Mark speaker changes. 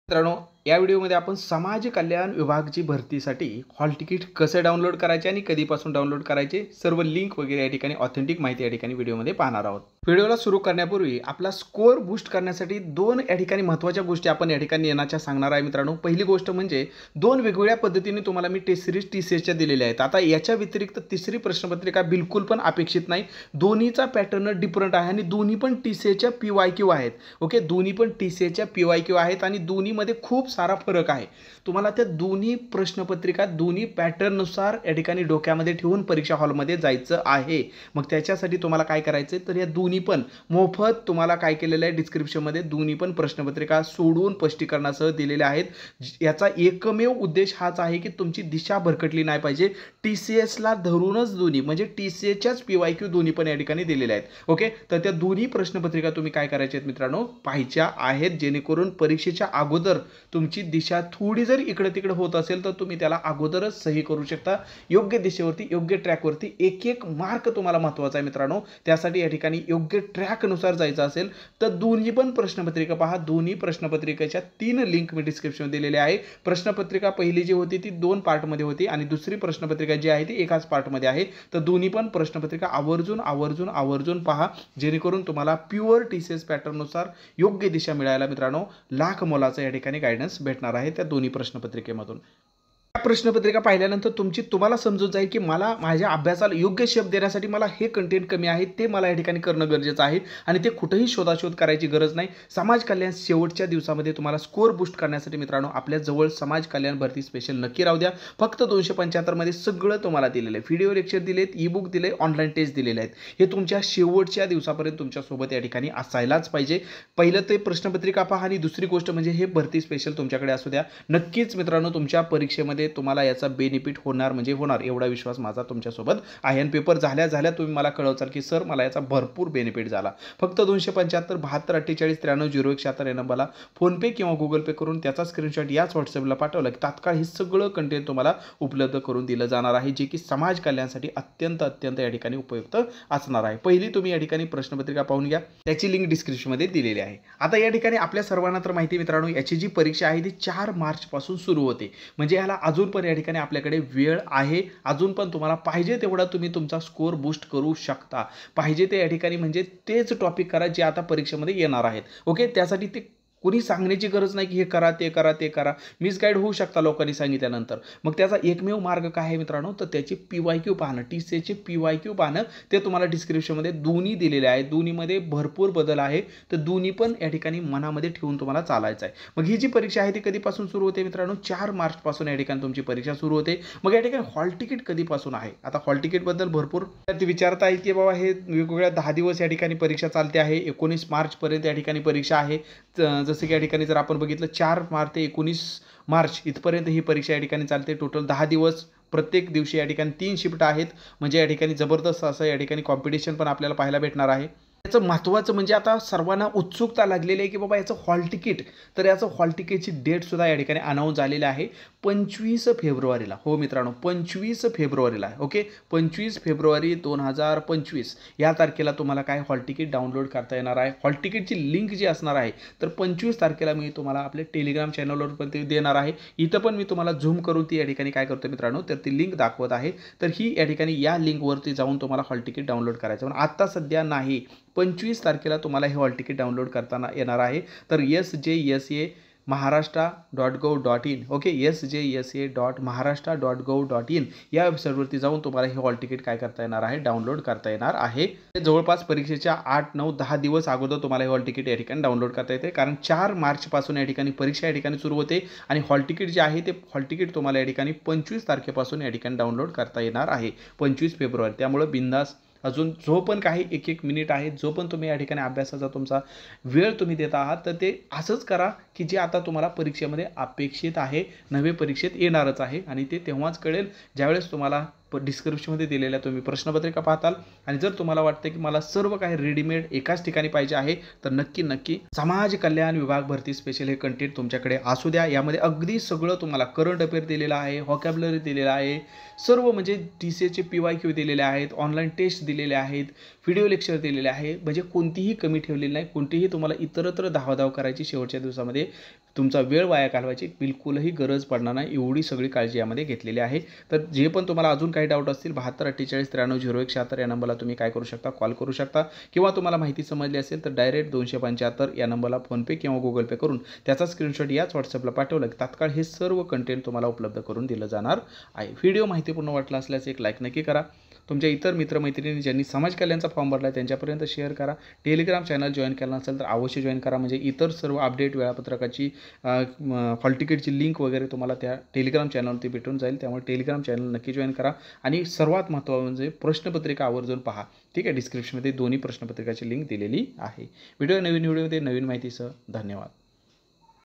Speaker 1: मित्रांनो, या व्हिडिओमध्ये आपण समाज कल्याण विभागाची भरतीसाठी हॉल तिकीट कसे डाउनलोड करायचे आणि कधीपासून डाउनलोड करायचे सर्व लिंक वगैरे या ठिकाणी ऑथेंटिक माहिती या ठिकाणी व्हिडिओमध्ये पाहणार आहोत। व्हिडिओला सुरू करण्यापूर्वी आपला स्कोर बूस्ट करण्यासाठी दोन या ठिकाणी महत्त्वाच्या गोष्टी आपण या ठिकाणी येण्याच्या सांगणार आहे मित्रांनो। पहिली गोष्ट म्हणजे दोन वेगवेगळ्या पद्धतीने तुम्हाला मी टेस्ट सिरीज टीसीएसच्या दिलेल्या आहेत। आता याच्या व्यतिरिक्त तिसरी प्रश्नपत्रिका बिलकुल पण अपेक्षित नाही। दोन्हीचा पॅटर्न डिफरंट आहे आणि दोन्ही पण टीसीएसच्या पीवायक्यू आहेत। ओके, दोन्ही पण टीसीएसच्या पीवायक्यू आहेत आणि दोन्हीमध्ये खूप सारा फरक आहे। तुम्हाला त्या दोन्ही प्रश्नपत्रिका दोन्ही पॅटर्ननुसार या ठिकाणी डोक्यामध्ये ठेवून परीक्षा हॉलमध्ये जायचं आहे। मग त्याच्यासाठी तुम्हाला काय करायचं तर या दोन्ही पण मोफत तुम्हाला काय केलेलं आहे डिस्क्रिप्शनमध्ये दोन्ही पण प्रश्नपत्रिका सोडून स्पष्टीकरणासह दिलेल्या आहेत। याचा एकमेव उद्देश हाच आहे की तुमची दिशा भरकटली नाही पाहिजे। टीसीएसला धरूनच दोन्ही म्हणजे टीसीएसच्याच पीवायक्यू दोन्ही पण या ठिकाणी दिलेले आहेत। ओके, तर त्या दोन्ही प्रश्नपत्रिका तुम्ही काय करायचे आहेत मित्रांनो पाहायच्या आहेत, जेणेकरून परीक्षेच्या अगोदर तुमची दिशा थोडी जर इकडे तिकडे होत असेल तर तुम्ही त्याला अगोदरच सही करू शकता। योग्य दिशेवरती योग्य ट्रॅकवरती एक एक मार्क तुम्हाला महत्त्वाचा आहे मित्रांनो। त्यासाठी या ठिकाणी योग्य ट्रॅकनुसार जायचं असेल तर दोन्ही पण प्रश्नपत्रिका पहा। दोन्ही प्रश्नपत्रिकेच्या 3 लिंक मी डिस्क्रिप्शनमध्ये दिलेले आहे। प्रश्नपत्रिका पहिली जी होती ती 2 पार्टमध्ये होती आणि दुसरी प्रश्नपत्रिका जी आहे ती एकाच पार्टमध्ये आहे। तर दोन्ही पण प्रश्नपत्रिका आवर्जून पहा, जेणेकरून तुम्हाला प्युअर टीसीएस पॅटर्ननुसार योग्य दिशा मिळायला मित्रांनो लाख मोलाचा या ठिकाणी गायडन्स भेटणार आहे त्या दोन्ही प्रश्नपत्रिकेमधून। प्रश्नपत्रिका पाहिल्यानंतर तुम्हाला समजून जाईल की मला माझ्या अभ्यासाला योग्य शेप देण्यासाठी मला हे कंटेंट कमी आहे ते मला या ठिकाणी करणं गरजेचं आहे आणि ते कुठेही शोधाशोध करायची गरज नाही। समाज कल्याण शेवटच्या दिवसामध्ये तुम्हाला स्कोर बूस्ट करण्यासाठी मित्रांनो आपल्या जवळ समाज कल्याण भरती स्पेशल नक्की राहू द्या। फक्त 275 मध्ये सगळं तुम्हाला दिलेलं आहे। व्हिडिओ लेक्चर दिलेत, ई बुक दिले, ऑनलाईन टेस्ट दिलेले आहेत। हे तुमच्या शेवटच्या दिवसापर्यंत तुमच्या सोबत या ठिकाणी असायलाच पाहिजे। पहिलं ते प्रश्नपत्रिका पहा आणि दुसरी गोष्ट म्हणजे हे भरती स्पेशल तुमच्याकडे असू द्या। नक्कीच मित्रांनो तुमच्या परीक्षेमध्ये तुम्हाला याचा बेनिफिट होणार म्हणजे होणार एवढा विश्वास माझा तुमच्यासोबत आहे। आणि पेपर झाल्या तुम्ही मला कळवचाल की सर मला याचा भरपूर बेनिफिट झाला। फक्त 275 72 48 93 0176 या नंबरला फोन पे किंवा गुगल पे करून त्याचा स्क्रीनशॉट याच व्हॉट्सअपला पाठवला की तात्काळ हे सगळं कंटेंट तुम्हाला उपलब्ध करून दिलं जाणार आहे, जे की समाज कल्याणासाठी अत्यंत या ठिकाणी उपयुक्त असणार आहे। पहिली तुम्ही या ठिकाणी प्रश्नपत्रिका पाहून घ्या, त्याची लिंक डिस्क्रिप्शनमध्ये दिलेली आहे। आता या ठिकाणी आपल्या सर्वांना तर माहिती मित्रांनो याची जी परीक्षा आहे ती 4 मार्च पासून सुरू होते, म्हणजे याला अजून पण या ठिकाणी आपल्याकडे वेळ आहे। अजून पण तुम्हाला पाहिजे तेवढा तुम्ही तुमचा स्कोर बूस्ट करू शकता। पाहिजे ते या ठिकाणी म्हणजे तेच टॉपिक करा जे आता परीक्षेमध्ये येणार आहेत। ओके, त्यासाठी ते कोणी सांगण्याची गरज नाही की हे करा ते करा ते करा, मिसगाईड होऊ शकता लोकांनी सांगितल्यानंतर। मग त्याचा एकमेव मार्ग काय आहे मित्रांनो तर त्याची पीवायक्यू पाहणं, टीसीएसचे पीवायक्यू पाहणं। ते तुम्हाला डिस्क्रिप्शनमध्ये दोन्ही दिलेले आहे। दोन्हीमध्ये भरपूर बदल आहे, तर दोन्ही पण या ठिकाणी मनामध्ये ठेवून तुम्हाला चालायचं आहे। मग ही जी परीक्षा आहे ती कधीपासून सुरू होते मित्रांनो 4 मार्च पासून या ठिकाणी तुमची परीक्षा सुरू होते। मग या ठिकाणी हॉल तिकीट कधीपासून आहे, आता हॉल तिकीट बद्दल भरपूर विचारता येईल की बाबा हे वेगवेगळ्या 10 दिवस या ठिकाणी परीक्षा चालते आहे। 19 मार्च पर्यंत या ठिकाणी परीक्षा आहे। जसं की या ठिकाणी जर आपण बघितलं 4 मार्च ते 19 मार्च इथपर्यंत ही परीक्षा या ठिकाणी चालते। टोटल 10 दिवस, प्रत्येक दिवशी या ठिकाणी 3 शिफ्ट आहेत, म्हणजे या ठिकाणी जबरदस्त असं या ठिकाणी कॉम्पिटिशन पण आपल्याला पाहायला भेटणार आहे। याचं महत्त्वाचं म्हणजे आता सर्वांना उत्सुकता लागलेली आहे की बाबा याचं हॉल तिकीट, तर याचं हॉल तिकीटची डेट सुद्धा या ठिकाणी अनाऊन्स झालेली आहे 25 फेब्रुवारीला। हो मित्रांनो 25 फेब्रुवारीला आहे। ओके, 25 फेब्रुवारी 2025 या तारखेला तुम्हाला काय हॉल तिकीट डाउनलोड करता येणार आहे। हॉल तिकीटची लिंक जी असणार आहे तर 25 तारखेला मी तुम्हाला आपले टेलिग्राम चॅनलवर पण ते देणार आहे। इथं पण मी तुम्हाला झूम करून ती या ठिकाणी काय करतो मित्रांनो तर ती लिंक दाखवत आहे। तर ही या ठिकाणी या लिंकवरती जाऊन तुम्हाला हॉल तिकीट डाउनलोड करायचं, पण आता सध्या नाही। 25 तारखेला तुम्हाला हे हॉल तिकीट डाउनलोड करताना येणार आहे। तर sjsa.maharashtra.gov.in ओके, sjsa.maharashtra.gov.in या वेबसाईटवरती जाऊन तुम्हाला हे हॉल तिकीट काय करता येणार आहे डाउनलोड करता येणार आहे। जवळपास परीक्षेच्या 8 9 10 दिवस अगोदर तुम्हाला हे हॉल तिकीट या ठिकाणी डाउनलोड करता येते, कारण 4 मार्च पासून या ठिकाणी परीक्षा या ठिकाणी सुरू होते आणि हॉल तिकीट जे आहे ते हॉल तिकीट तुम्हाला या ठिकाणी 25 तारखेपासून या ठिकाणी डाउनलोड करता येणार आहे 25 फेब्रुवारी। त्यामुळे बिंदास अजून जो पण काही एक मिनिट आहे, जो पण तुम्ही या ठिकाणी अभ्यासाचा तुमचा वेळ तुम्ही देत आहात तर ते असंच करा की जे आता तुम्हाला परीक्षेमध्ये अपेक्षित आहे, नवे परीक्षेत येणारच आहे आणि ते तेव्हाच कळेल ज्यावेळेस तुम्हाला डिस्क्रिप्शनमध्ये दिलेल्या तुम्ही प्रश्नपत्रिका पाहताल। आणि जर तुम्हाला वाटतं की मला सर्व काही रेडीमेड एकाच ठिकाणी पाहिजे आहे तर नक्की समाज कल्याण विभाग भरती स्पेशल हे कंटेंट तुमच्याकडे असू द्या। यामध्ये अगदी सगळं तुम्हाला करंट अफेअर दिलेलं आहे, व्हॉकॅब्युलरी दिलेला आहे, सर्व म्हणजे टीसीएसचे पीवायक्यू दिलेले आहेत, ऑनलाईन टेस्ट दिलेले आहेत, व्हिडिओ लेक्चर दिलेले आहे, म्हणजे कोणतीही कमी ठेवलेली नाही। कोणतीही तुम्हाला इतरत्र धावाधाव करायची शेवटच्या दिवसामध्ये तुमचा वेळ वाया घालवायची बिलकुलही गरज पडणार नाही, एवढी सगळी काळजी यामध्ये घेतलेली आहे. तर जे पण तुम्हाला अजून काही डाऊट असतील 7248930176 या नंबरला तुम्ही काय करू शकता, कॉल करू शकता किंवा तुम्हाला माहिती समजली असेल तर डायरेक्ट 275 या नंबरला फोनपे किंवा गुगल पे करून त्याचा स्क्रीनशॉट याच व्हॉट्सअपला पाठवलं की तात्काळ हे सर्व कंटेंट तुम्हाला उपलब्ध करून दिलं जाणार आहे. व्हिडिओ माहितीपूर्ण वाटला असल्यास एक लाईक नक्की करा. तुमच्या इतर मित्रमैत्रिणी ज्यांनी समाज कल्याणचा फॉर्म भरला आहे त्यांच्यापर्यंत शेअर करा. टेलिग्राम चॅनल जॉईन केला नसेल तर अवश्य जॉईन करा, म्हणजे इतर सर्व अपडेट वेळापत्रकाची हॉल तिकीटची लिंक वगैरे तुम्हाला त्या टेलिग्राम चॅनलवरती भेटून जाईल. त्यामुळे टेलिग्राम चॅनल नक्की जॉईन करा. आणि सर्वात महत्त्वाचं म्हणजे प्रश्नपत्रिका आवर्जून पहा. ठीक आहे, डिस्क्रिप्शनमध्ये दोन्ही प्रश्नपत्रिकाची लिंक दिलेली आहे. व्हिडिओ नवीन व्हिडिओमध्ये नवीन माहितीसह धन्यवाद.